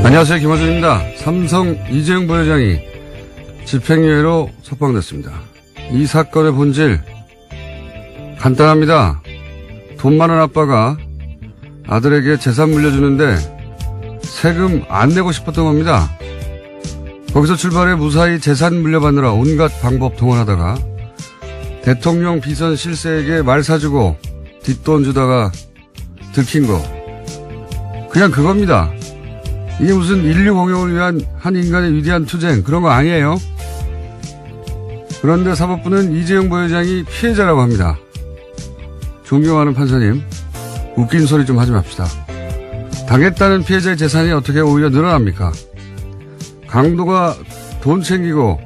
안녕하세요. 김어준입니다. 삼성 이재용 부회장이 집행유예로 석방됐습니다. 이 사건의 본질 간단합니다. 돈 많은 아빠가 아들에게 재산 물려주는데 세금 안 내고 싶었던 겁니다. 거기서 출발해 무사히 재산 물려받느라 온갖 방법 동원하다가 대통령 비선 실세에게 말 사주고 뒷돈 주다가 들킨 거. 그냥 그겁니다. 이게 무슨 인류 공용을 위한 한 인간의 위대한 투쟁 그런 거 아니에요. 그런데 사법부는 이재용 부회장이 피해자라고 합니다. 존경하는 판사님, 웃긴 소리 좀 하지 맙시다. 당했다는 피해자의 재산이 어떻게 오히려 늘어납니까? 강도가 돈 챙기고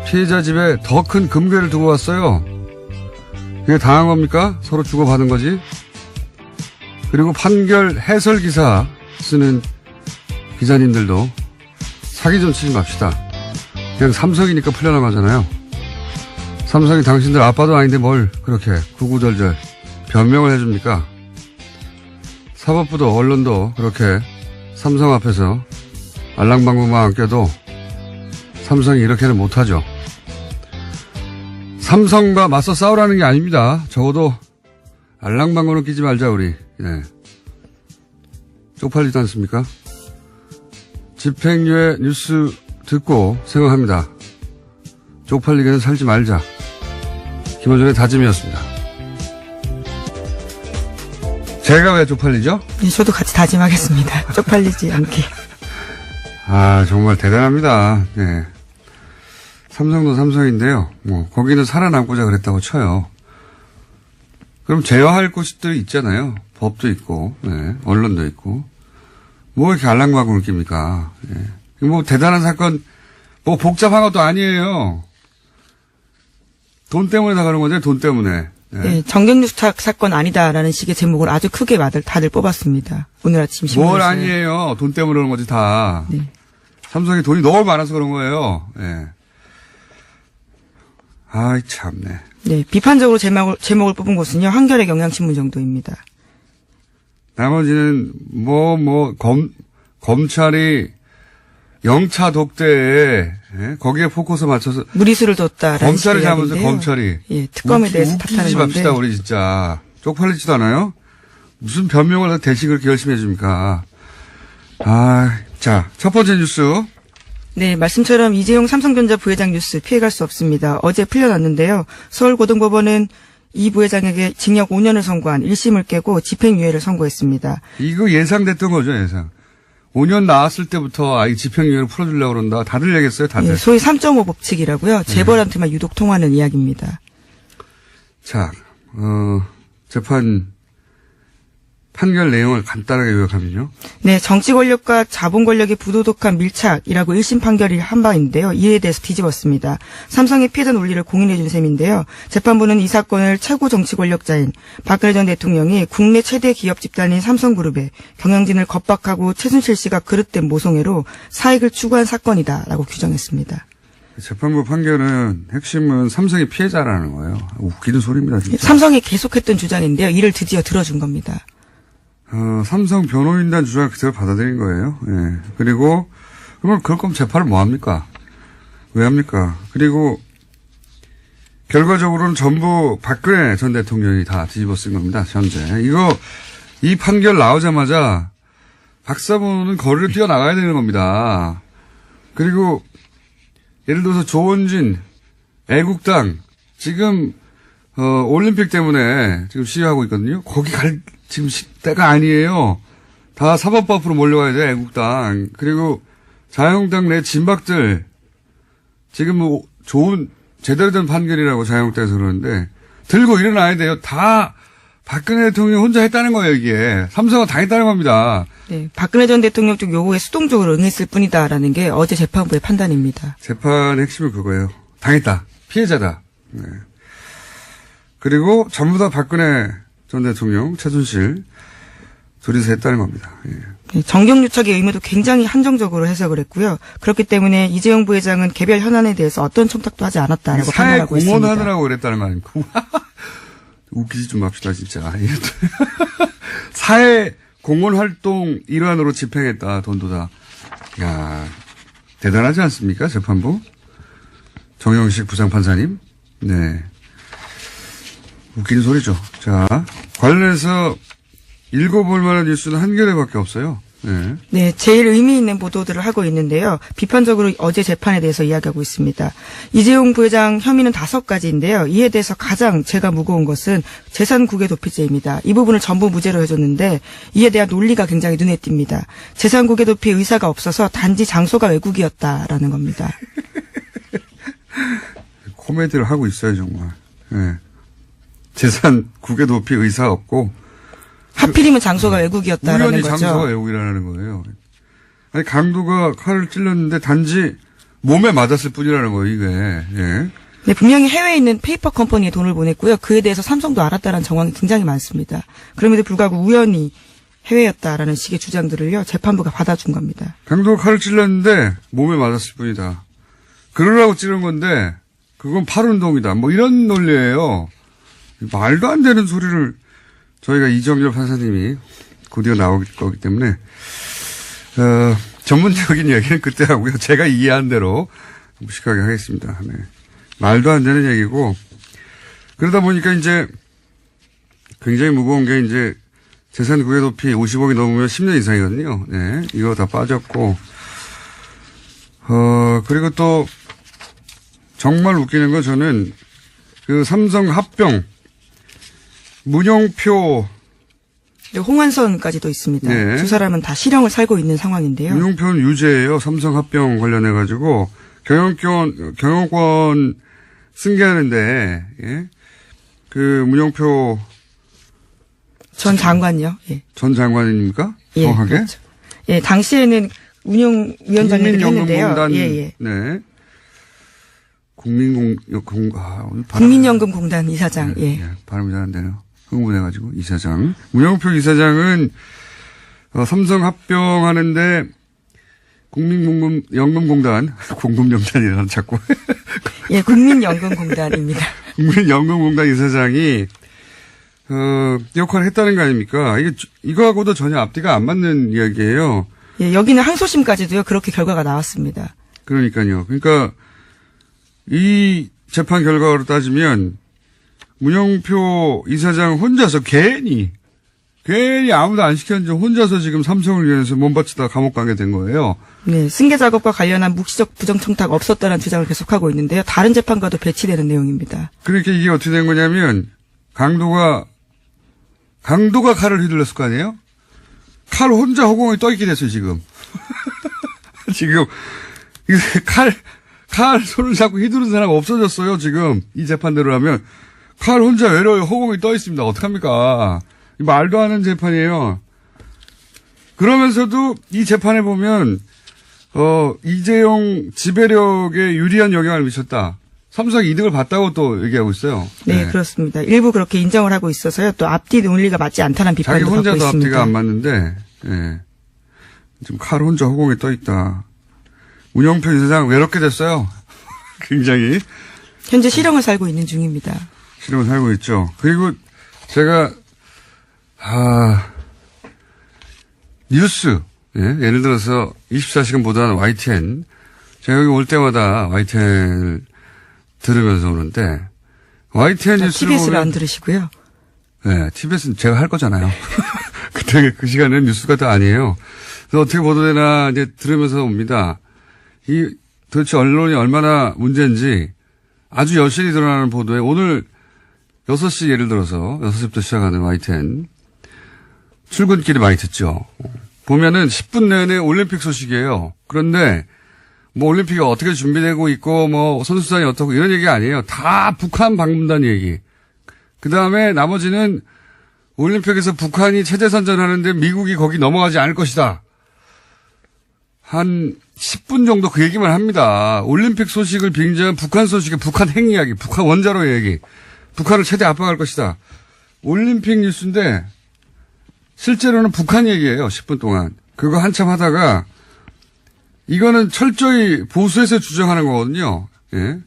피해자 집에 더 큰 금괴를 두고 왔어요. 그게 당한 겁니까? 서로 주고받은 거지. 그리고 판결 해설 기사 쓰는 기자님들도 사기 좀 치지 맙시다. 그냥 삼성이니까 풀려나가잖아요. 삼성이 당신들 아빠도 아닌데 뭘 그렇게 구구절절 변명을 해줍니까? 사법부도 언론도 그렇게 삼성 앞에서 알랑방구만 안 껴도 삼성이 이렇게는 못하죠. 삼성과 맞서 싸우라는 게 아닙니다. 적어도 알랑방구는 끼지 말자 우리. 네. 쪽팔리지 않습니까? 집행유예 뉴스 듣고 생각합니다. 쪽팔리게는 살지 말자. 김어준의 다짐이었습니다. 제가 왜 쪽팔리죠? 네, 저도 같이 다짐하겠습니다. 쪽팔리지 않게. 아, 정말 대단합니다. 네. 삼성도 삼성인데요. 거기는 살아남고자 그랬다고 쳐요. 그럼 제어할 곳들이 있잖아요. 법도 있고, 네. 언론도 있고. 뭐 이렇게 알랑방구를 낍니까? 네. 뭐 대단한 사건, 뭐 복잡한 것도 아니에요. 돈 때문에 나가는 거죠, 돈 때문에. 네. 네, 정경유착 사건 아니다라는 식의 제목을 아주 크게 다들 뽑았습니다. 오늘 아침 신문에서. 뭘 아니에요. 돈 때문에 그런 거지 다. 네. 삼성이 돈이 너무 많아서 그런 거예요. 네. 아이 참네. 네, 비판적으로 제목을 뽑은 곳은요. 한겨레 경향신문 정도입니다. 나머지는 검찰이 영차 독대에 거기에 포커스 맞춰서 무리수를 뒀다라는 검찰을 잡으면서 검찰이 예, 특검에 대해서 탓하는 웃기지 건데. 맙시다 우리 진짜 쪽팔리지도 않아요? 무슨 변명을 대신 그렇게 열심히 해줍니까? 아, 자, 첫 번째 뉴스. 네, 말씀처럼 이재용 삼성전자 부회장 뉴스 피해갈 수 없습니다. 어제 풀려났는데요. 서울고등법원은 이 부회장에게 징역 5년을 선고한 1심을 깨고 집행유예를 선고했습니다. 이거 예상됐던 거죠, 예상. 5년 나왔을 때부터 이 집행유예를 풀어주려고 그런다. 다들 얘기했어요, 다들. 예, 소위 3.5 법칙이라고요. 재벌한테만 유독 통하는 이야기입니다. 자, 재판 판결 내용을 간단하게 요약하면요. 네, 정치 권력과 자본 권력의 부도덕한 밀착이라고 1심 판결이 한 바인데요. 이에 대해서 뒤집었습니다. 삼성의 피해자 논리를 공인해 준 셈인데요. 재판부는 이 사건을 최고 정치 권력자인 박근혜 전 대통령이 국내 최대 기업 집단인 삼성그룹에 경영진을 겁박하고 최순실 씨가 그릇된 모성애로 사익을 추구한 사건이다라고 규정했습니다. 재판부 판결은 핵심은 삼성이 피해자라는 거예요. 웃기는 소리입니다, 진짜. 삼성이 계속했던 주장인데요. 이를 드디어 들어준 겁니다. 삼성 변호인단 주장을 그대로 받아들인 거예요. 예. 그리고, 그러면 그럴 거면 재판을 뭐 합니까? 왜 합니까? 그리고, 결과적으로는 전부 박근혜 전 대통령이 다 뒤집어 쓴 겁니다, 현재. 이 판결 나오자마자 박사부는 거리를 뛰어나가야 되는 겁니다. 그리고, 예를 들어서 조원진, 애국당, 지금, 올림픽 때문에 지금 시위하고 있거든요. 거기 지금 때가 아니에요. 다 사법부 앞으로 몰려가야 돼, 애국당. 그리고 자유한국당 내 진박들, 지금 뭐 좋은, 제대로 된 판결이라고 자유한국당에서 그러는데, 들고 일어나야 돼요. 다 박근혜 대통령이 혼자 했다는 거예요, 이게. 삼성은 당했다는 겁니다. 네, 박근혜 전 대통령 쪽 요구에 수동적으로 응했을 뿐이다라는 게 어제 재판부의 판단입니다. 재판의 핵심은 그거예요. 당했다. 피해자다. 네. 그리고 전부 다 박근혜 전 대통령, 최순실 둘이서 했다는 겁니다. 예. 네, 정경유착의 의무도 굉장히 한정적으로 해석을 했고요. 그렇기 때문에 이재용 부회장은 개별 현안에 대해서 어떤 청탁도 하지 않았다라고 판단하고 있습니다. 사회 공헌하느라고 그랬다는 거 아닙니까? 웃기지 좀 맙시다 진짜. 사회 공헌 활동 일환으로 집행했다. 돈도 다. 야, 대단하지 않습니까? 재판부? 정영식 부장판사님? 네. 웃기는 소리죠. 자, 관련해서 읽어볼 만한 뉴스는 한겨레밖에 없어요. 네. 네, 제일 의미 있는 보도들을 하고 있는데요. 비판적으로 어제 재판에 대해서 이야기하고 있습니다. 이재용 부회장 혐의는 5가지인데요. 이에 대해서 가장 제가 무거운 것은 재산 국외 도피죄입니다. 이 부분을 전부 무죄로 해줬는데 이에 대한 논리가 굉장히 눈에 띕니다. 재산 국외 도피 의사가 없어서 단지 장소가 외국이었다라는 겁니다. 코미디를 하고 있어요, 정말. 네. 재산 국외 도피 의사 없고 하필이면 장소가 외국이었다라는 우연히 거죠. 장소가 외국이라는 거예요. 아니, 강도가 칼을 찔렀는데 단지 몸에 맞았을 뿐이라는 거예요, 이게. 예. 네, 분명히 해외에 있는 페이퍼 컴퍼니에 돈을 보냈고요. 그에 대해서 삼성도 알았다라는 정황이 굉장히 많습니다. 그럼에도 불구하고 우연히 해외였다라는 식의 주장들을요. 재판부가 받아준 겁니다. 강도가 칼을 찔렀는데 몸에 맞았을 뿐이다. 그러라고 찌른 건데 그건 팔운동이다. 뭐 이런 논리예요. 말도 안 되는 소리를 저희가 이정열 판사님이 곧이어 나올 거기 때문에 전문적인 얘기는 그때 하고요. 제가 이해한 대로 무식하게 하겠습니다. 네. 말도 안 되는 얘기고 그러다 보니까 이제 굉장히 무거운 게 이제 재산 국외 도피 50억이 넘으면 10년 이상이거든요. 네. 이거 다 빠졌고 그리고 또 정말 웃기는 건 저는 그 삼성 합병 문용표 홍완선까지도 있습니다. 네. 두 사람은 다 실형을 살고 있는 상황인데요. 문용표는 유죄예요. 삼성 합병 관련해가지고 경영권 승계하는데 예? 그 문용표 전 장관요. 예. 전 장관입니까? 예, 정확하게? 그렇죠. 예, 당시에는 운용위원장님이 했는데요. 국민연금공단 예, 예. 네. 국민연금공단 이사장. 네, 예. 예, 발음이 잘 안 되네요. 흥분해가지고 이사장. 문용표 이사장은 삼성 합병하는데 국민연금공단 공금연단이라는 자꾸 예, 국민연금공단입니다. 국민연금공단 이사장이 역할을 했다는 거 아닙니까? 이거하고도 전혀 앞뒤가 안 맞는 이야기예요. 예, 여기는 항소심까지도요. 그렇게 결과가 나왔습니다. 그러니까요. 그러니까 이 재판 결과로 따지면 문용표 이사장 혼자서 괜히 아무도 안 시켰는지 혼자서 지금 삼성을 위해서 몸바치다 감옥 가게 된 거예요. 네, 승계 작업과 관련한 묵시적 부정청탁 없었다는 주장을 계속하고 있는데요. 다른 재판과도 배치되는 내용입니다. 그러니까 이게 어떻게 된 거냐면 강도가 칼을 휘둘렀을 거 아니에요? 칼 혼자 허공에 떠 있게 됐어요, 지금. 지금 칼 손을 잡고 휘두른 사람 없어졌어요, 지금. 이 재판대로 하면. 칼 혼자 외로이 허공에 떠 있습니다. 어떡합니까? 말도 안 하는 재판이에요. 그러면서도 이 재판에 보면, 이재용 지배력에 유리한 영향을 미쳤다. 삼성이 이득을 봤다고 또 얘기하고 있어요. 네, 그렇습니다. 일부 그렇게 인정을 하고 있어서요. 또 앞뒤 논리가 맞지 않다는 비판도 자기 받고 혼자도 있습니다. 앞뒤가 안 맞는데, 예. 지금 칼 혼자 허공에 떠 있다. 문영표 이사장 외롭게 됐어요. 굉장히. 현재 실형을 살고 있는 중입니다. 실형을 살고 있죠. 그리고 제가, 뉴스, 예? 예를 들어서 24시간 보도하는 YTN. 제가 여기 올 때마다 YTN을 들으면서 오는데, YTN 뉴스를 TBS를 보면 안 들으시고요. 네, TBS는 제가 할 거잖아요. 그때 그 시간에는 뉴스가 또 아니에요. 그래서 어떻게 보도되나 이제 들으면서 옵니다. 도대체 언론이 얼마나 문제인지 아주 여실히 드러나는 보도에 오늘 6시 예를 들어서 6시부터 시작하는 YTN 출근길에 많이 듣죠. 보면은 10분 내내 올림픽 소식이에요. 그런데 뭐 올림픽이 어떻게 준비되고 있고 뭐 선수단이 어떻고 이런 얘기 아니에요. 다 북한 방문단 얘기. 그 다음에 나머지는 올림픽에서 북한이 체제 선전하는데 미국이 거기 넘어가지 않을 것이다. 한 10분 정도 그 얘기만 합니다. 올림픽 소식을 빙자한 북한 소식의 북한 핵 이야기, 북한 원자로 얘기, 북한을 최대 압박할 것이다. 올림픽 뉴스인데 실제로는 북한 얘기예요. 10분 동안. 그거 한참 하다가 이거는 철저히 보수에서 주장하는 거거든요. 예.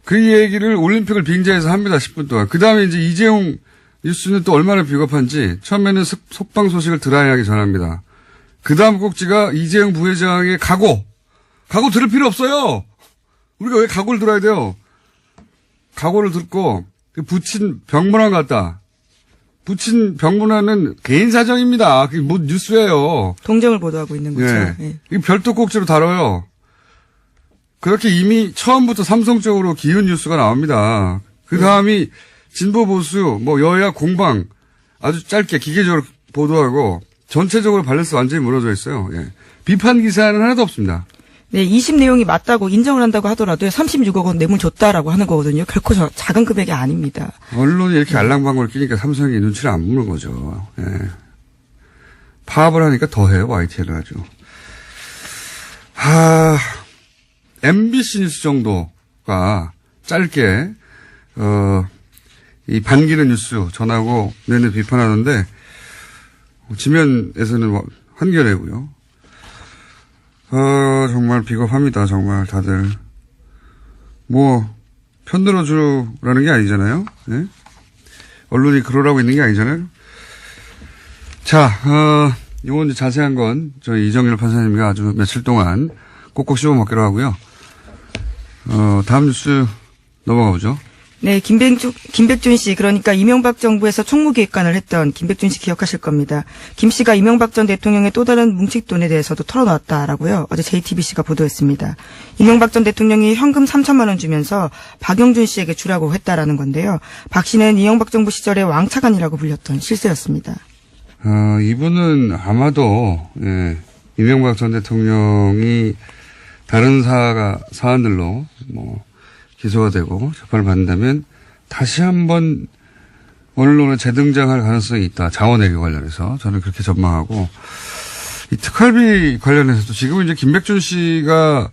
그 얘기를 올림픽을 빙자해서 합니다. 10분 동안. 그 다음에 이제 이재용 뉴스는 또 얼마나 비겁한지 처음에는 속방 소식을 드라이하게 전합니다. 그 다음 꼭지가 이재용 부회장의 각오 들을 필요 없어요. 우리가 왜 각오를 들어야 돼요? 각오를 듣고 부친 병문안 갔다. 부친 병문안은 개인 사정입니다. 그게 뭐 뉴스예요. 동정을 보도하고 있는 거죠. 예. 예. 이 별도 꼭지로 다뤄요. 그렇게 이미 처음부터 삼성적으로 기운 뉴스가 나옵니다. 그 다음이 진보 보수, 뭐 여야 공방 아주 짧게 기계적으로 보도하고 전체적으로 밸런스 완전히 무너져 있어요. 예. 비판 기사는 하나도 없습니다. 네, 20 내용이 맞다고 인정을 한다고 하더라도 36억 원 뇌물 줬다라고 하는 거거든요. 결코 작은 금액이 아닙니다. 언론이 이렇게 알랑방구를 끼니까 삼성이 눈치를 안 보는 거죠. 예. 파업을 하니까 더해요. YTN을 아주. MBC 뉴스 정도가 짧게 이 반기는 뉴스 전하고 내내 비판하는데 지면에서는 한겨레고요. 정말 비겁합니다. 정말 다들 뭐 편들어 주라는 게 아니잖아요. 네? 언론이 그러라고 있는 게 아니잖아요. 자, 이건 이제 자세한 건 저희 이정열 판사님과 아주 며칠 동안 꼭꼭 씹어 먹기로 하고요. 다음 뉴스 넘어가 보죠. 네, 김백준 씨, 그러니까 이명박 정부에서 총무기획관을 했던 김백준 씨 기억하실 겁니다. 김 씨가 이명박 전 대통령의 또 다른 뭉칫돈에 대해서도 털어놨다라고요. 어제 JTBC가 보도했습니다. 이명박 전 대통령이 현금 3천만 원 주면서 박영준 씨에게 주라고 했다라는 건데요. 박 씨는 이명박 정부 시절에 왕차관이라고 불렸던 실세였습니다. 이분은 아마도 이명박 전 대통령이 다른 사안들로 기소가 되고 재판을 받는다면 다시 한번 언론에 재등장할 가능성이 있다. 자원외교 관련해서 저는 그렇게 전망하고 이 특활비 관련해서도 지금 이제 김백준 씨가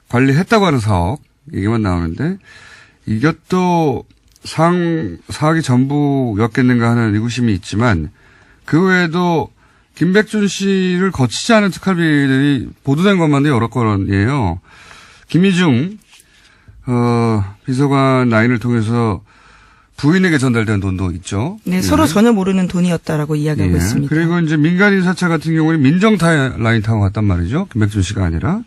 관리했다고 하는 사업 얘기만 나오는데 이것도 사학이 전부였겠는가 하는 의구심이 있지만 그 외에도 김백준 씨를 거치지 않은 특활비들이 보도된 것만도 여러 건이에요. 김희중 비서관 라인을 통해서 부인에게 전달된 돈도 있죠. 네, 서로 전혀 모르는 돈이었다라고 이야기하고 있습니다. 그리고 이제 민간인 사찰 같은 경우는 민정타 라인 타고 갔단 말이죠. 김백준 씨가 아니라.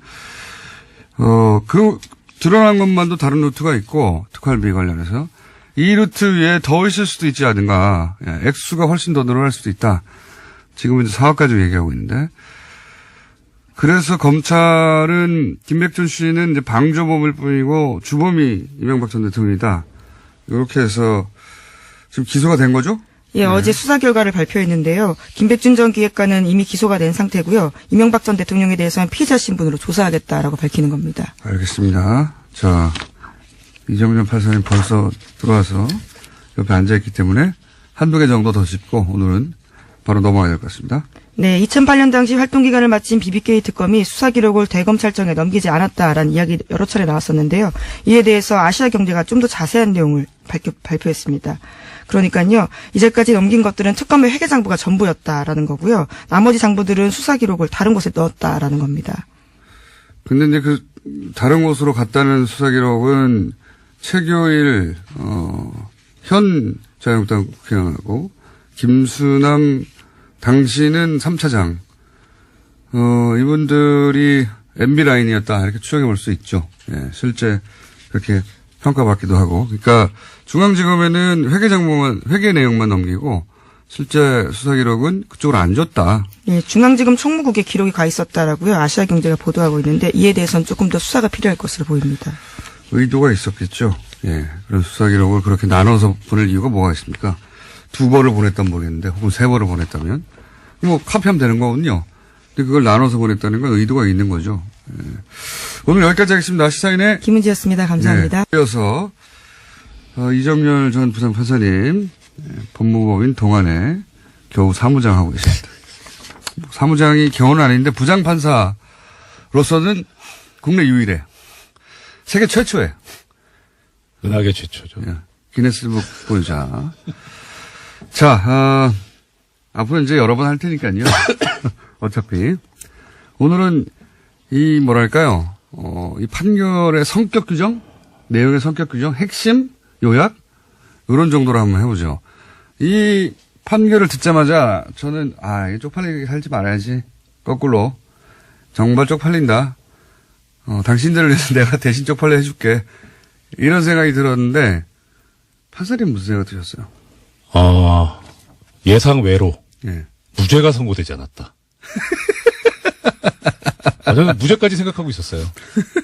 드러난 것만도 다른 루트가 있고, 특활비 관련해서. 이 루트 위에 더 있을 수도 있지 않은가. 액수가 훨씬 더 늘어날 수도 있다. 지금은 이제 4억 가지고 얘기하고 있는데. 그래서 검찰은 김백준 씨는 이제 방조범일 뿐이고 주범이 이명박 전 대통령이다. 이렇게 해서 지금 기소가 된 거죠? 예, 어제 수사 결과를 발표했는데요. 김백준 전 기획관은 이미 기소가 된 상태고요. 이명박 전 대통령에 대해서는 피의자 신분으로 조사하겠다라고 밝히는 겁니다. 알겠습니다. 자, 이정열 판사님 벌써 들어와서 옆에 앉아있기 때문에 한두 개 정도 더 짚고 오늘은 바로 넘어가야 될 것 같습니다. 네, 2008년 당시 활동기간을 마친 BBK 특검이 수사 기록을 대검찰청에 넘기지 않았다라는 이야기 여러 차례 나왔었는데요. 이에 대해서 아시아경제가 좀 더 자세한 내용을 발표했습니다. 그러니까요, 이제까지 넘긴 것들은 특검의 회계장부가 전부였다라는 거고요. 나머지 장부들은 수사 기록을 다른 곳에 넣었다라는 겁니다. 근데 이제 그 다른 곳으로 갔다는 수사 기록은 최교일 현 자유한국당 국회의원하고 김수남 당시는 3차장, 이분들이 MB 라인이었다. 이렇게 추정해 볼 수 있죠. 예, 실제 그렇게 평가받기도 하고. 그러니까 중앙지검에는 회계 내용만 넘기고 실제 수사 기록은 그쪽으로 안 줬다. 예, 중앙지검 총무국에 기록이 가 있었다라고요. 아시아경제가 보도하고 있는데 이에 대해서는 조금 더 수사가 필요할 것으로 보입니다. 의도가 있었겠죠. 예, 그런 수사 기록을 그렇게 나눠서 보낼 이유가 뭐가 있습니까? 2번을 보냈다면 모르겠는데 혹은 3번을 보냈다면 뭐 카피하면 되는 거거든요. 근데 그걸 나눠서 보냈다는 건 의도가 있는 거죠. 예. 오늘 여기까지 하겠습니다. 시사인의 김은지였습니다. 감사합니다. 이어서 이정열 전 부장판사님 법무법인 동안에 겨우 사무장 하고 계십니다. 사무장이 겨우는 아닌데 부장판사로서는 국내 유일해. 세계 최초에. 은하계 최초죠. 예. 기네스북 보유자. 자, 앞으로 이제 여러 번 할 테니까요. 어차피. 오늘은 이 뭐랄까요. 이 판결의 성격 규정, 내용의 성격 규정, 핵심, 요약, 이런 정도로 한번 해보죠. 이 판결을 듣자마자 저는, 이게 쪽팔리게 살지 말아야지. 거꾸로 정말 쪽팔린다. 당신들을 위해서 내가 대신 쪽팔려 해줄게. 이런 생각이 들었는데 판사님 무슨 생각 드셨어요? 예상 외로 예. 무죄가 선고되지 않았다. 저는 무죄까지 생각하고 있었어요.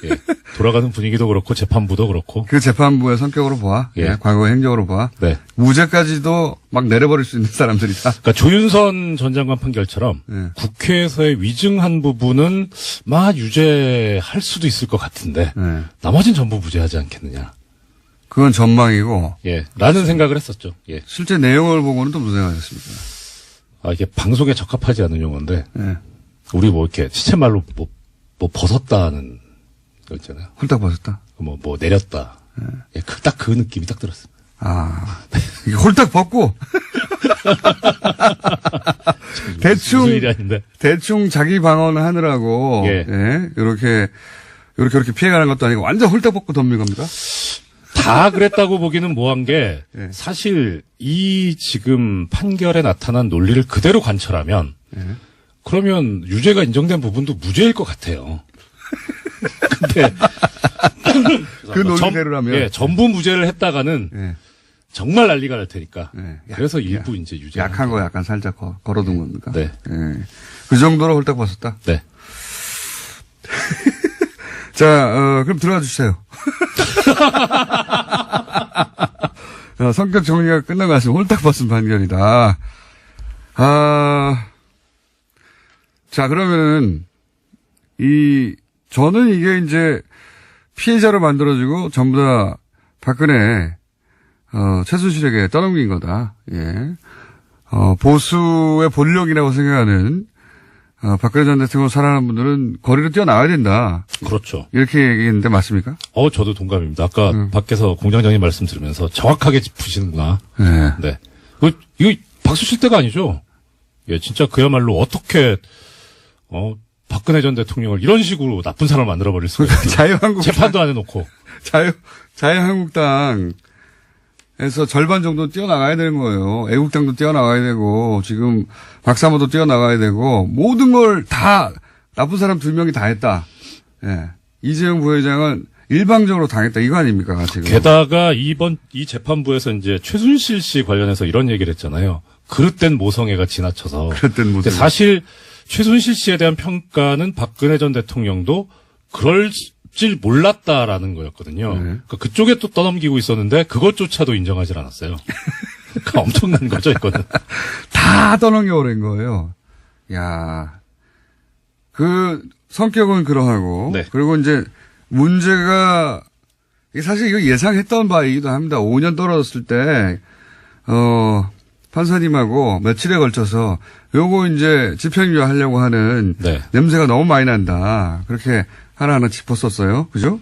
예. 돌아가는 분위기도 그렇고 재판부도 그렇고. 그 재판부의 성격으로 보아, 예. 과거의 행적으로 보아, 네. 무죄까지도 막 내려버릴 수 있는 사람들이다. 그러니까 조윤선 전 장관 판결처럼 예. 국회에서의 위증한 부분은 유죄할 수도 있을 것 같은데 예. 나머진 전부 무죄하지 않겠느냐. 그건 전망이고, 예. 라는 생각을 했었죠. 예. 실제 내용을 보고는 또 무슨 생각하셨습니까? 이게 방송에 적합하지 않은 용어인데 예. 우리 이렇게 시체말로 뭐 벗었다는 거 있잖아요. 홀딱 벗었다. 뭐 내렸다. 예. 딱 그 느낌이 딱 들었어요. 이게 홀딱 벗고, 무슨 일이 아닌데. 대충 자기 방어를 하느라고, 예. 이렇게 피해가는 것도 아니고 완전 홀딱 벗고 덤빈 겁니까? 다 그랬다고 보기는 뭐한 게 예. 사실 이 지금 판결에 나타난 논리를 그대로 관철하면 그러면 유죄가 인정된 부분도 무죄일 것 같아요. 근데 그 논리대로라면. 예, 전부 무죄를 했다가는 예. 정말 난리가 날 테니까. 예. 그래서 일부 이제 유죄. 약한 거 약간 살짝 걸어둔 겁니까? 네. 예. 그 정도로 홀딱 벗었다? 네. 자, 그럼 들어가 주세요. 성격 정리가 끝난 것 같습니다. 홀딱 벗은 판결이다. 자, 그러면은, 저는 이게 이제 피해자로 만들어지고 전부 다 박근혜, 최순실에게 떠넘긴 거다. 예. 보수의 본력이라고 생각하는, 박근혜 전 대통령 사랑하는 분들은 거리로 뛰어나와야 된다. 그렇죠. 이렇게 얘기했는데 맞습니까? 저도 동감입니다. 아까 밖에서 공장장님 말씀 들으면서 정확하게 짚으시는구나. 네. 네. 이거 박수 칠 때가 아니죠. 예, 진짜 그야말로 어떻게, 박근혜 전 대통령을 이런 식으로 나쁜 사람을 만들어버릴 수가 있어요. 자유한국당. 재판도 안 해놓고. 자유한국당에서 절반 정도 뛰어나가야 되는 거예요. 애국당도 뛰어나가야 되고, 지금 박사모도 뛰어나가야 되고, 모든 걸 다, 나쁜 사람 2명이 다 했다. 예. 이재용 부회장은 일방적으로 당했다. 이거 아닙니까, 지금. 게다가 이 재판부에서 이제 최순실 씨 관련해서 이런 얘기를 했잖아요. 그릇된 모성애가 지나쳐서. 그릇된 모성애. 근데 사실 최순실 씨에 대한 평가는 박근혜 전 대통령도 그럴 줄 몰랐다라는 거였거든요. 네. 그러니까 그쪽에 또 떠넘기고 있었는데 그것조차도 인정하지 않았어요. 그러니까 엄청난 거죠, 이거는. 다 떠넘겨버린 거예요. 야, 성격은 그러하고. 네. 그리고 이제 문제가, 사실 이거 예상했던 바이기도 합니다. 5년 떨어졌을 때, 판사님하고 며칠에 걸쳐서 요거 이제 집행유예 하려고 하는 네. 냄새가 너무 많이 난다. 그렇게 하나하나 짚었었어요. 그죠?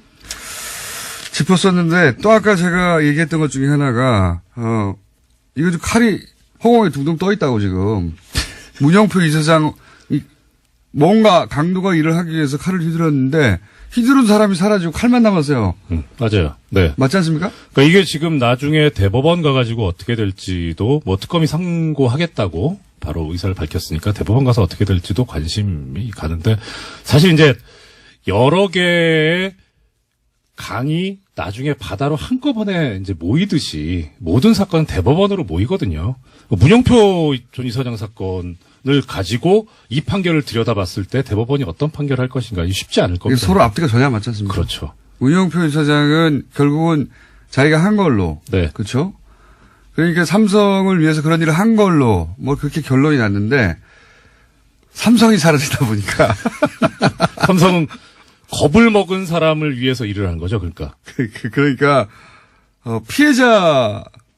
짚었었는데 또 아까 제가 얘기했던 것 중에 하나가, 이거 좀 칼이 허공에 둥둥 떠 있다고 지금. 문영표 이사장, 뭔가 강도가 일을 하기 위해서 칼을 휘둘렀는데 휘두른 사람이 사라지고 칼만 남았어요. 맞아요. 네. 맞지 않습니까? 그러니까 이게 지금 나중에 대법원 가가지고 어떻게 될지도 뭐 특검이 상고하겠다고 바로 의사를 밝혔으니까 대법원 가서 어떻게 될지도 관심이 가는데 사실 이제 여러 개의 강이 나중에 바다로 한꺼번에 이제 모이듯이 모든 사건은 대법원으로 모이거든요. 문영표 전 이사장 사건을 가지고 이 판결을 들여다봤을 때 대법원이 어떤 판결을 할 것인가 쉽지 않을 겁니다. 서로 앞뒤가 전혀 맞지 않습니까? 그렇죠. 문영표 이사장은 결국은 자기가 한 걸로. 네. 그렇죠? 그러니까 삼성을 위해서 그런 일을 한 걸로 뭐 그렇게 결론이 났는데 삼성이 사라지다 보니까 삼성은 겁을 먹은 사람을 위해서 일을 한 거죠, 그러니까. 그러니까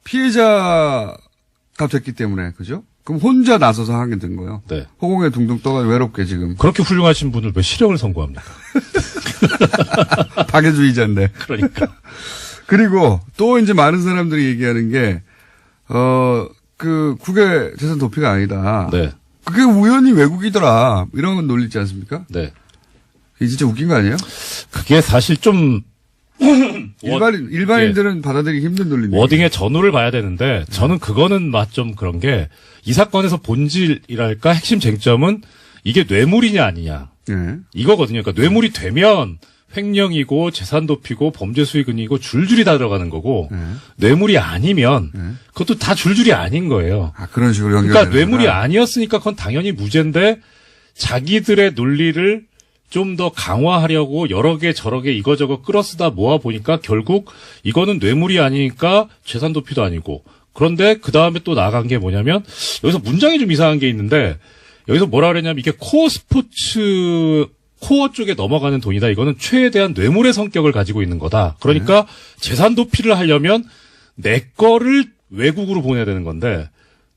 피해자가 됐기 때문에 그죠? 그럼 혼자 나서서 하게 된 거예요. 네. 허공에 둥둥 떠가지고 외롭게 지금. 그렇게 훌륭하신 분을 왜 실형을 선고합니까? 박애주의자인데. 그러니까. 그리고 또 이제 많은 사람들이 얘기하는 게 국외 재산 도피가 아니다. 네. 그게 우연히 외국이더라. 이런 건 논리 있지 않습니까? 네. 이게 진짜 웃긴 거 아니에요? 그게 사실 좀 일반인들은 받아들이기 힘든 논리인데. 워딩의 전후를 봐야 되는데 저는 그거는 좀 그런 게 이 사건에서 본질이랄까 핵심 쟁점은 이게 뇌물이냐 아니냐. 예. 이거거든요. 그러니까 뇌물이 되면 횡령이고 재산 도피고 범죄 수익은이고 줄줄이 다 들어가는 거고 뇌물이 아니면 그것도 다 줄줄이 아닌 거예요. 아, 그런 식으로 연결. 그러니까 뇌물이 아니었으니까 그건 당연히 무죄인데 자기들의 논리를 좀 더 강화하려고 여러 개 저러 개 이거저거 끌어쓰다 모아 보니까 결국 이거는 뇌물이 아니니까 재산 도피도 아니고 그런데 그 다음에 또 나간 게 뭐냐면 여기서 문장이 좀 이상한 게 있는데 여기서 뭐라 그랬냐면 이게 코어 스포츠 코어 쪽에 넘어가는 돈이다. 이거는 최대한 뇌물의 성격을 가지고 있는 거다. 그러니까 재산 도피를 하려면 내 거를 외국으로 보내야 되는 건데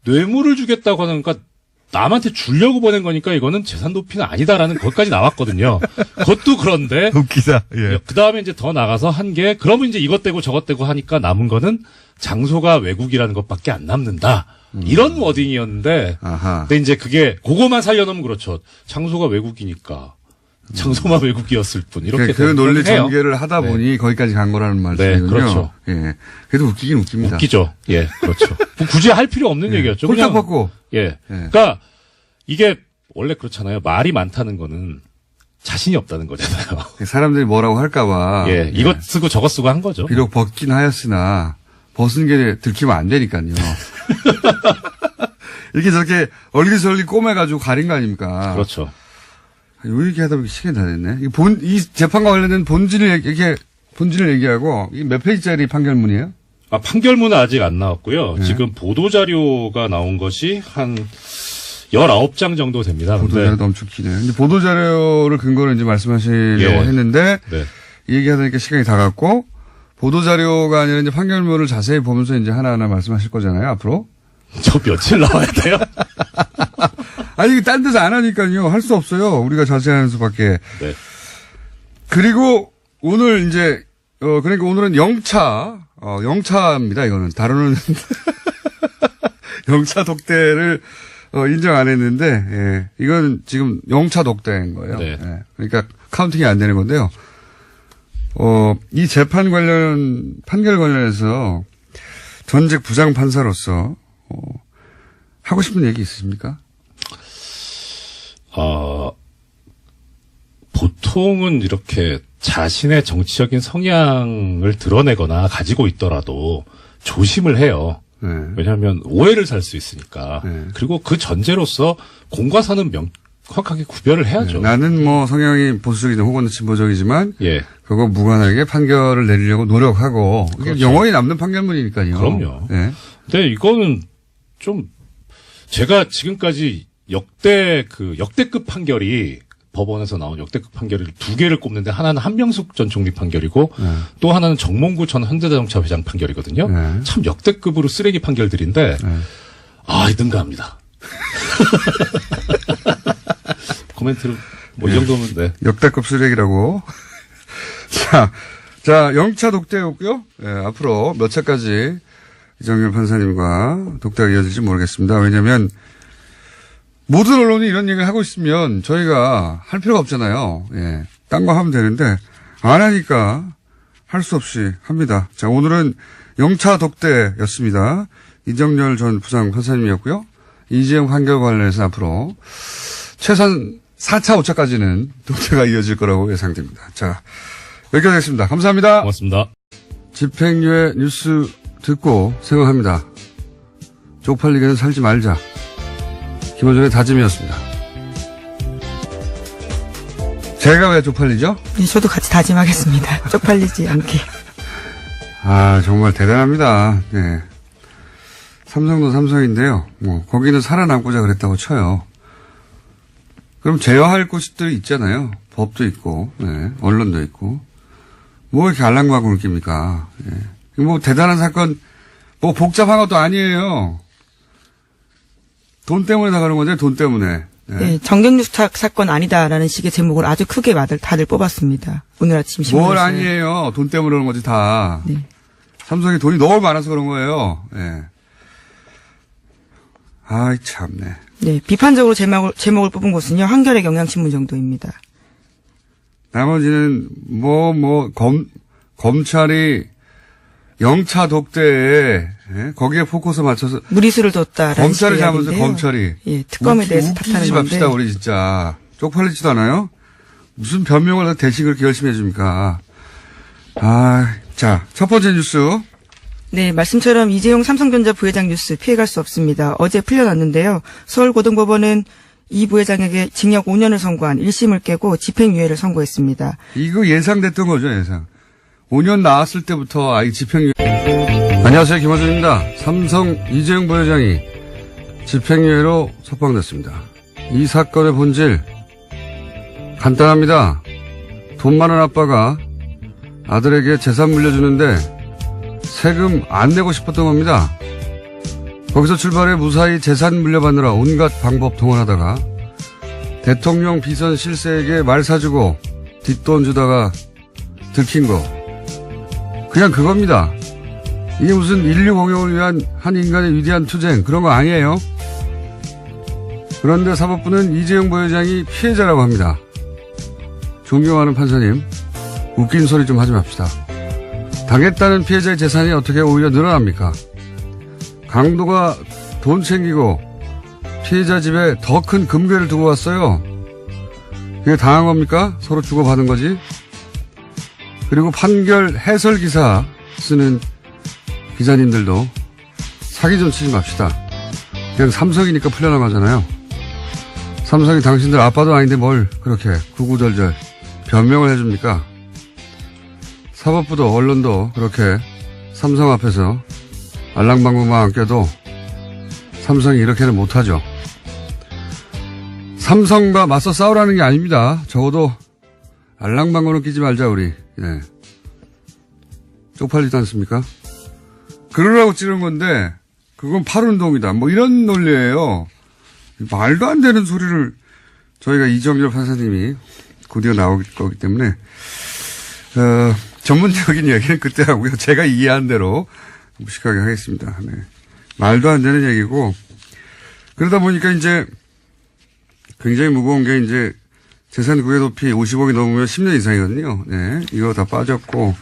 뇌물을 주겠다고 하는 거니까 남한테 주려고 보낸 거니까 이거는 재산 도피는 아니다라는 것까지 나왔거든요. 그것도 그런데 웃기다. 예. 그 다음에 이제 더 나가서 한 게 그러면 이제 이것 떼고 저것 떼고 하니까 남은 거는 장소가 외국이라는 것밖에 안 남는다. 이런 워딩이었는데 아하. 근데 이제 그거만 살려놓으면 그렇죠. 장소가 외국이니까. 장소만 외국이었을 뿐. 이렇게 그 논리 해요. 전개를 하다 네. 보니 거기까지 간 거라는 말씀이군요. 네, 그렇죠. 예. 그래도 웃기긴 웃깁니다. 웃기죠. 예, 그렇죠. 굳이 할 필요 없는 얘기였죠. 홀딱 그냥 받고. 예. 그러니까 이게 원래 그렇잖아요. 말이 많다는 거는 자신이 없다는 거잖아요. 사람들이 뭐라고 할까봐. 예, 이것 쓰고 저것 쓰고 한 거죠. 비록 벗긴 하였으나 벗은 게 들키면 안 되니까요. 이렇게 저렇게 얼기설기 꼬매가지고 가린 거 아닙니까? 그렇죠. 요 얘기하다 보니 시간이 다 됐네. 이 재판과 관련된 본질을 얘기하고, 이 몇 페이지짜리 판결문이에요? 아, 판결문은 아직 안 나왔고요. 네. 지금 보도자료가 나온 것이 한 19장 정도 됩니다. 보도자료도 엄청 기네요. 근데 보도자료를 근거로 이제 말씀하시려고 예. 했는데, 네. 이 얘기하다 보니까 시간이 다 갔고, 보도자료가 아니라 이제 판결문을 자세히 보면서 이제 하나하나 말씀하실 거잖아요, 앞으로. 저 며칠 나와야 돼요? 아니, 딴 데서 안 하니까요. 할 수 없어요. 우리가 자세히 하는 수밖에. 네. 그리고 오늘 이제, 그러니까 오늘은 영차입니다, 이거는. 다루는, 영차 독대를, 인정 안 했는데, 예. 이건 지금 영차 독대인 거예요. 네. 예. 그러니까 카운팅이 안 되는 건데요. 이 재판 판결 관련해서 전직 부장판사로서, 하고 싶은 얘기 있으십니까? 보통은 이렇게 자신의 정치적인 성향을 드러내거나 가지고 있더라도 조심을 해요. 네. 왜냐하면 오해를 살 수 있으니까. 네. 그리고 그 전제로서 공과 사는 명확하게 구별을 해야죠. 나는 뭐 성향이 보수적이든 혹은 진보적이지만, 예. 그거 무관하게 판결을 내리려고 노력하고, 이게 그렇죠. 영원히 남는 판결문이니까요. 그럼요. 네. 근데 이거는 좀 제가 지금까지 역대급 판결이 법원에서 나온 역대급 판결을 2개를 꼽는데 하나는 한명숙 전 총리 판결이고 또 하나는 정몽구 전 현대자동차 회장 판결이거든요. 네. 참 역대급으로 쓰레기 판결들인데 능가합니다. 코멘트로 뭐 이 정도면 네. 역대급 쓰레기라고. 자, 영차 독대였고요. 예, 앞으로 몇 차까지 이정열 판사님과 독대가 이어질지 모르겠습니다. 왜냐면 모든 언론이 이런 얘기를 하고 있으면 저희가 할 필요가 없잖아요. 예. 딴 거 하면 되는데 안 하니까 할 수 없이 합니다. 자, 오늘은 영차 독대였습니다. 이정열 전 부장 판사님이었고요. 이재용 판결 관련해서 앞으로 최소한 4차, 5차까지는 독대가 이어질 거라고 예상됩니다. 자, 여기까지 하겠습니다. 감사합니다. 고맙습니다. 집행유예 뉴스 듣고 생각합니다. 쪽팔리게는 살지 말자. 김어준의 다짐이었습니다. 제가 왜 쪽팔리죠? 네, 저도 같이 다짐하겠습니다. 쪽팔리지 않게. 아, 정말 대단합니다. 네. 삼성도 삼성인데요. 뭐, 거기는 살아남고자 그랬다고 쳐요. 그럼 제어할 곳들이 있잖아요. 법도 있고, 네. 언론도 있고. 뭐 이렇게 알랑방구 느낍니까? 예. 뭐 대단한 사건, 뭐 복잡한 것도 아니에요. 돈 때문에 나가는 건데, 돈 때문에. 예. 네, 정경유착 사건 아니다라는 식의 제목을 아주 크게 다들 뽑았습니다. 오늘 아침 신문에서. 뭘 아니에요. 돈 때문에 그런 거지, 다. 네. 삼성이 돈이 너무 많아서 그런 거예요. 예. 아이, 참네. 네, 비판적으로 제목을 뽑은 곳은요, 한겨레 경향신문 정도입니다. 나머지는, 검찰이 영차 독대에 예? 거기에 포커스 맞춰서 무리수를 뒀다라는 검찰이 식의 잡으면서 이야기인데요. 검찰이 예, 특검에 대해서 탓하는 웃기지 건데. 맙시다 우리 진짜 쪽팔리지도 않아요? 무슨 변명을 대신 그렇게 열심히 해줍니까? 자, 첫 번째 뉴스. 네, 말씀처럼 이재용 삼성전자 부회장 뉴스 피해갈 수 없습니다. 어제 풀려났는데요. 서울고등법원은 이 부회장에게 징역 5년을 선고한 1심을 깨고 집행유예를 선고했습니다. 이거 예상됐던 거죠, 예상. 5년 나왔을 때부터 집행유예. 안녕하세요, 김호준입니다. 삼성 이재용 부회장이 집행유예로 석방됐습니다. 이 사건의 본질 간단합니다. 돈 많은 아빠가 아들에게 재산 물려주는데 세금 안 내고 싶었던 겁니다. 거기서 출발해 무사히 재산 물려받느라 온갖 방법 동원하다가 대통령 비선 실세에게 말 사주고 뒷돈 주다가 들킨 거. 그냥 그겁니다. 이게 무슨 인류 공영을 위한 한 인간의 위대한 투쟁 그런 거 아니에요. 그런데 사법부는 이재용 부회장이 피해자라고 합니다. 존경하는 판사님, 웃긴 소리 좀 하지 맙시다. 당했다는 피해자의 재산이 어떻게 오히려 늘어납니까? 강도가 돈 챙기고 피해자 집에 더 큰 금괴를 두고 왔어요. 그게 당한 겁니까? 서로 주고받은 거지? 그리고 판결 해설 기사 쓰는 기자님들도 사기 좀 치지 맙시다. 그냥 삼성이니까 풀려나가잖아요. 삼성이 당신들 아빠도 아닌데 뭘 그렇게 구구절절 변명을 해줍니까? 사법부도 언론도 그렇게 삼성 앞에서 알랑방구만 안 껴도 삼성이 이렇게는 못하죠. 삼성과 맞서 싸우라는 게 아닙니다. 적어도 알랑방구는 끼지 말자 우리. 네. 쪽팔리지 않습니까? 그러라고 찌른 건데 그건 팔운동이다. 뭐 이런 논리예요. 말도 안 되는 소리를 저희가 이정열 판사님이 곧이어 나올 거기 때문에 전문적인 얘기는 그때 하고요. 제가 이해한 대로 무식하게 하겠습니다. 네. 말도 안 되는 얘기고 그러다 보니까 이제 굉장히 무거운 게 이제 재산 구개 도피 50억이 넘으면 10년 이상이거든요. 네. 이거 다 빠졌고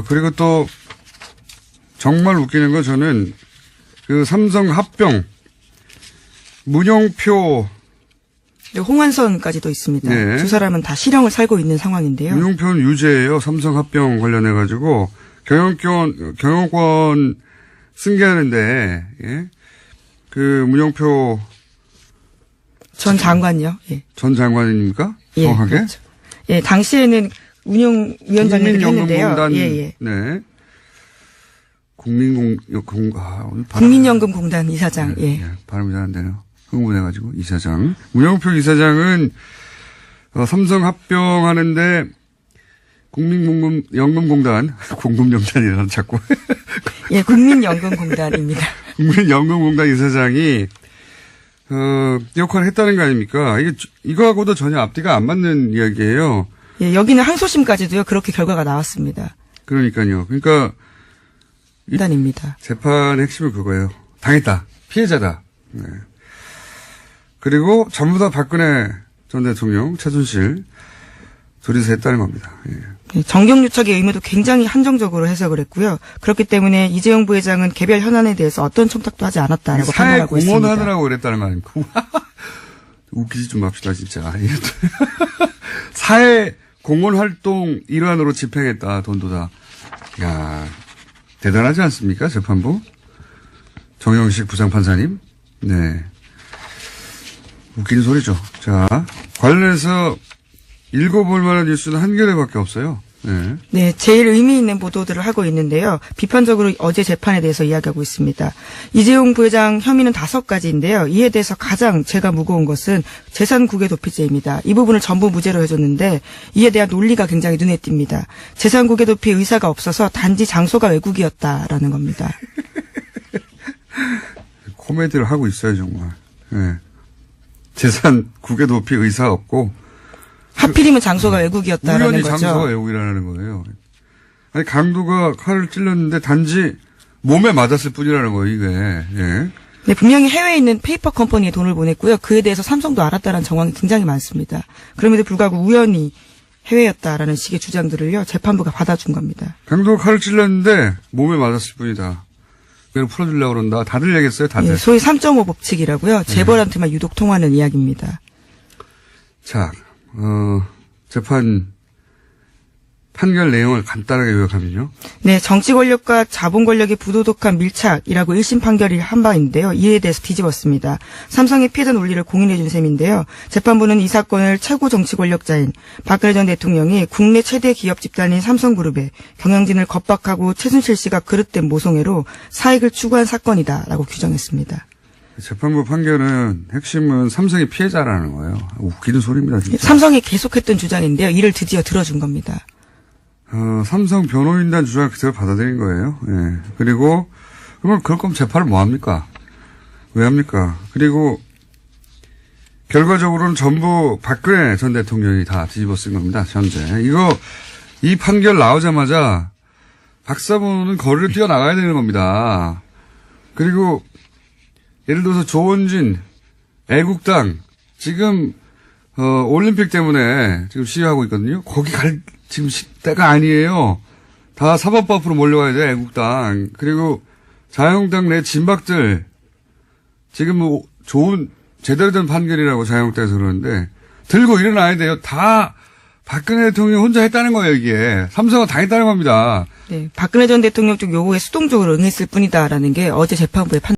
그리고 또 정말 웃기는 건 저는 그 삼성 합병 문용표 홍완선까지도 있습니다. 네. 두 사람은 다 실형을 살고 있는 상황인데요. 문용표는 유죄예요. 삼성 합병 관련해가지고 경영권 승계하는데 예? 그 문용표 전 장관요. 예. 전 장관입니까? 예, 정확하게? 그렇죠. 예, 당시에는 운용위원장을 했는데요. 국민연금공단 예, 예. 네. 국민연금공단 이사장. 예. 발음이 잘 안 되네요. 흥분해가지고 이사장. 문용표 이사장은 삼성 합병하는데 국민연금공단 공금영단이라는 자꾸 예, 국민연금공단입니다. 국민연금공단 이사장이 역할을 했다는 거 아닙니까? 이거하고도 전혀 앞뒤가 안 맞는 이야기예요. 예, 여기는 항소심까지도요. 그렇게 결과가 나왔습니다. 그러니까요. 그러니까 판단입니다. 재판의 핵심은 그거예요. 당했다. 피해자다. 네. 그리고 전부 다 박근혜 전 대통령, 최순실 둘이서 했다는 겁니다. 예. 정경유착의 의무도 굉장히 한정적으로 해석을 했고요. 그렇기 때문에 이재용 부회장은 개별 현안에 대해서 어떤 청탁도 하지 않았다라고 사회 판단하고 있습니다. 공헌하느라고 그랬다는 거 아닙니까? 웃기지 좀 맙시다 진짜. 사회 공헌 활동 일환으로 집행했다. 돈도 다. 야 대단하지 않습니까? 재판부. 정영식 부장판사님. 네. 웃기는 소리죠. 자, 관련해서 읽어볼 만한 뉴스는 한 개밖에 없어요. 네. 네, 제일 의미 있는 보도들을 하고 있는데요. 비판적으로 어제 재판에 대해서 이야기하고 있습니다. 이재용 부회장 혐의는 5가지인데요. 이에 대해서 가장 제가 무거운 것은 재산 구개 도피죄입니다. 이 부분을 전부 무죄로 해줬는데 이에 대한 논리가 굉장히 눈에 띕니다. 재산 구개 도피 의사가 없어서 단지 장소가 외국이었다라는 겁니다. 코미디를 하고 있어요, 정말. 네. 재산 구개 도피 의사 없고 하필이면 장소가 외국이었다라는 우연히 거죠. 장소가 외국이라는 거예요. 아니 강도가 칼을 찔렀는데 단지 몸에 맞았을 뿐이라는 거예요, 이게. 예. 네, 분명히 해외에 있는 페이퍼 컴퍼니에 돈을 보냈고요. 그에 대해서 삼성도 알았다는 정황이 굉장히 많습니다. 그럼에도 불구하고 우연히 해외였다라는 식의 주장들을요, 재판부가 받아준 겁니다. 강도가 칼을 찔렀는데 몸에 맞았을 뿐이다. 그걸 풀어주려고 그런다. 다들 얘기했어요, 다들. 예, 소위 3.5 법칙이라고요. 재벌한테만 유독 통하는 이야기입니다. 자, 재판 판결 내용을 간단하게 요약하면요. 네, 정치 권력과 자본 권력의 부도덕한 밀착이라고 1심 판결이 한 바인데요. 이에 대해서 뒤집었습니다. 삼성의 피해자 논리를 공인해준 셈인데요. 재판부는 이 사건을 최고 정치 권력자인 박근혜 전 대통령이 국내 최대 기업 집단인 삼성그룹의 경영진을 겁박하고 최순실 씨가 그릇된 모성애로 사익을 추구한 사건이다라고 규정했습니다. 재판부 판결은 핵심은 삼성의 피해자라는 거예요. 웃기는 소리입니다, 진짜. 삼성이 계속했던 주장인데요. 이를 드디어 들어준 겁니다. 삼성 변호인단 주장을 그대로 받아들인 거예요. 예. 그리고, 그러면 그럴 거면 재판을 뭐 합니까? 왜 합니까? 그리고, 결과적으로는 전부 박근혜 전 대통령이 다 뒤집어 쓴 겁니다, 현재. 이 판결 나오자마자 박사모는 거리를 뛰어나가야 되는 겁니다. 그리고, 예를 들어서 조원진, 애국당, 지금, 올림픽 때문에 지금 시위하고 있거든요. 거기 지금 때가 아니에요. 다 사법부 앞으로 몰려가야 돼, 애국당. 그리고 자유한국당 내 진박들, 지금 뭐 좋은, 제대로 된 판결이라고 자유한국당에서 그러는데, 들고 일어나야 돼요. 다 박근혜 대통령이 혼자 했다는 거예요, 이게. 삼성은 다 했다는 겁니다. 네, 박근혜 전 대통령 쪽 요구에 수동적으로 응했을 뿐이다라는 게 어제 재판부의 판결.